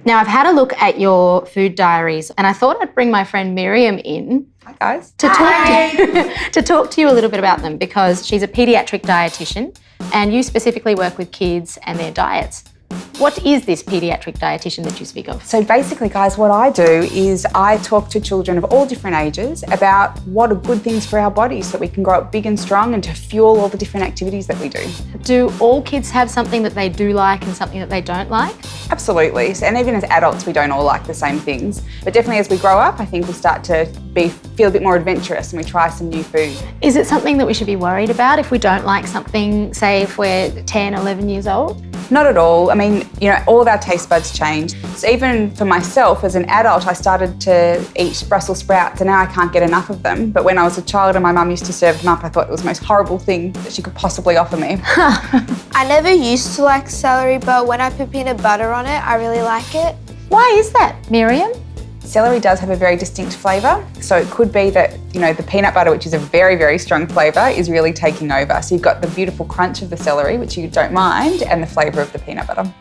Now, I've had a look at your food diaries and I thought I'd bring my friend Miriam in. Hi, guys. To talk to you a little bit about them, because she's a paediatric dietitian and you specifically work with kids and their diets. What is this paediatric dietitian that you speak of? So basically, guys, what I do is I talk to children of all different ages about what are good things for our bodies so that we can grow up big and strong and to fuel all the different activities that we do. Do all kids have something that they do like and something that they don't like? Absolutely. And even as adults, we don't all like the same things. But definitely as we grow up, I think we start to feel a bit more adventurous and we try some new food. Is it something that we should be worried about if we don't like something, say if we're 10, 11 years old? Not at all. I mean, all of our taste buds change. So even for myself as an adult, I started to eat Brussels sprouts and now I can't get enough of them. But when I was a child and my mum used to serve them up, I thought it was the most horrible thing that she could possibly offer me. I never used to like celery, but when I put peanut butter on it, I really like it. Why is that, Miriam? Celery does have a very distinct flavour, so it could be that, the peanut butter, which is a very, very strong flavour, is really taking over. So you've got the beautiful crunch of the celery, which you don't mind, and the flavour of the peanut butter.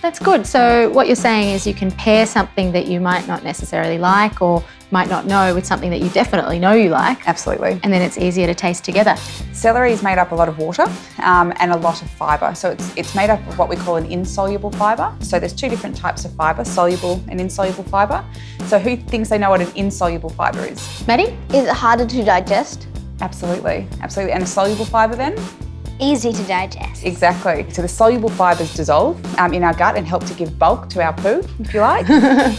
That's good. So what you're saying is you can pair something that you might not necessarily like or might not know with something that you definitely know you like. Absolutely. And then it's easier to taste together. Celery is made up a lot of water and a lot of fibre. So it's made up of what we call an insoluble fibre. So there's two different types of fibre, soluble and insoluble fibre. So who thinks they know what an insoluble fibre is? Maddie? Is it harder to digest? Absolutely, absolutely. And a soluble fibre then? Easy to digest. Exactly. So the soluble fibres dissolve in our gut and help to give bulk to our poo, if you like.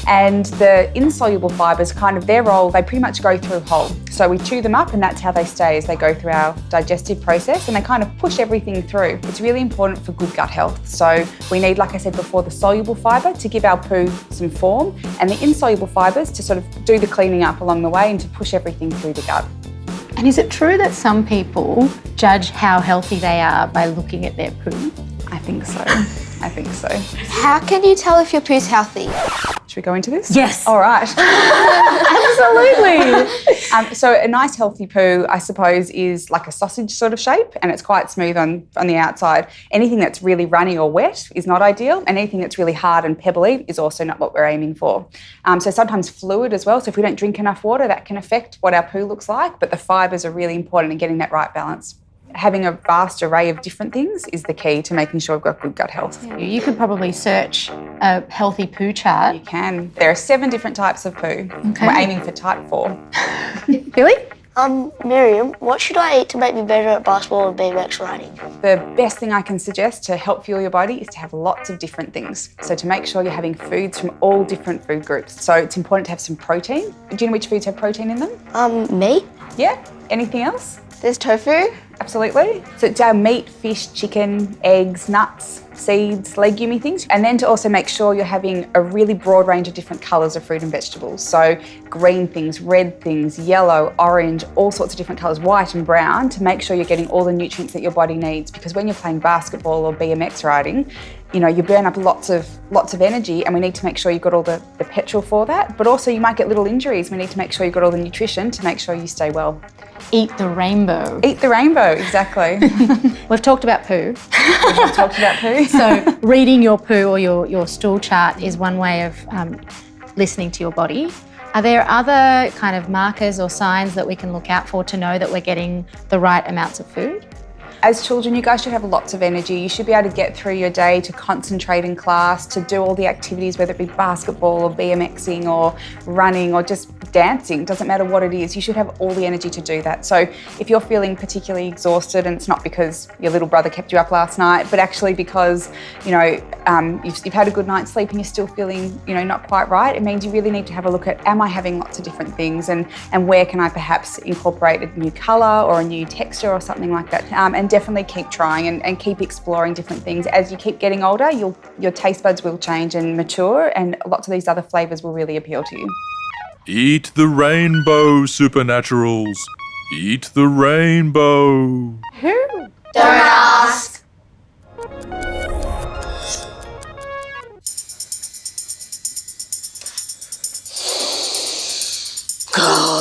And the insoluble fibres, their role, they pretty much go through whole. So we chew them up and that's how they stay as they go through our digestive process and they kind of push everything through. It's really important for good gut health. So we need, like I said before, the soluble fibre to give our poo some form and the insoluble fibres to sort of do the cleaning up along the way and to push everything through the gut. And is it true that some people judge how healthy they are by looking at their poo? I think so. How can you tell if your poo's healthy? Should we go into this? Yes. All right. Absolutely. So a nice healthy poo, I suppose, is like a sausage sort of shape and it's quite smooth on the outside. Anything that's really runny or wet is not ideal and anything that's really hard and pebbly is also not what we're aiming for. So sometimes fluid as well. So if we don't drink enough water, that can affect what our poo looks like, but the fibres are really important in getting that right balance. Having a vast array of different things is the key to making sure we've got good gut health. You could probably search a healthy poo chart. You can. There are 7 different types of poo. Okay. We're aiming for type 4. Billy? Miriam, what should I eat to make me better at basketball and BMX riding? The best thing I can suggest to help fuel your body is to have lots of different things. So to make sure you're having foods from all different food groups. So it's important to have some protein. Do you know which foods have protein in them? Meat. Yeah. Anything else? There's tofu. Absolutely. So it's our meat, fish, chicken, eggs, nuts, seeds, legume things. And then to also make sure you're having a really broad range of different colours of fruit and vegetables. So green things, red things, yellow, orange, all sorts of different colours, white and brown, to make sure you're getting all the nutrients that your body needs. Because when you're playing basketball or BMX riding, you burn up lots of energy and we need to make sure you've got all the petrol for that. But also you might get little injuries. We need to make sure you've got all the nutrition to make sure you stay well. Eat the rainbow. Eat the rainbow, exactly. We've talked about poo. We've talked about poo. So reading your poo or your stool chart is one way of listening to your body. Are there other kind of markers or signs that we can look out for to know that we're getting the right amounts of food? As children, you guys should have lots of energy. You should be able to get through your day, to concentrate in class, to do all the activities, whether it be basketball or BMXing or running or just dancing. Doesn't matter what it is. You should have all the energy to do that. So if you're feeling particularly exhausted, and it's not because your little brother kept you up last night, but actually because, you've had a good night's sleep and you're still feeling, not quite right, it means you really need to have a look at, am I having lots of different things and where can I perhaps incorporate a new colour or a new texture or something like that. And definitely keep trying and keep exploring different things. As you keep getting older, your taste buds will change and mature and lots of these other flavours will really appeal to you. Eat the rainbow, supernaturals. Eat the rainbow. Who? Don't ask. Go.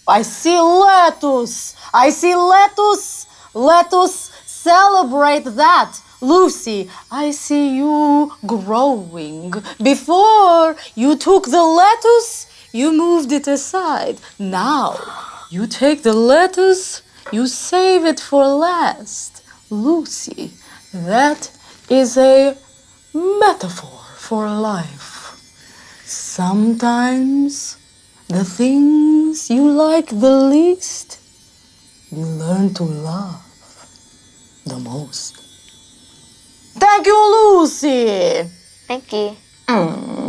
I see lettuce. Let us celebrate that. Lucy, I see you growing. Before you took the lettuce, you moved it aside. Now you take the lettuce, you save it for last. Lucy, that is a metaphor for life. Sometimes the things you like the least, you learn to love the most. Thank you, Lucy. Thank you.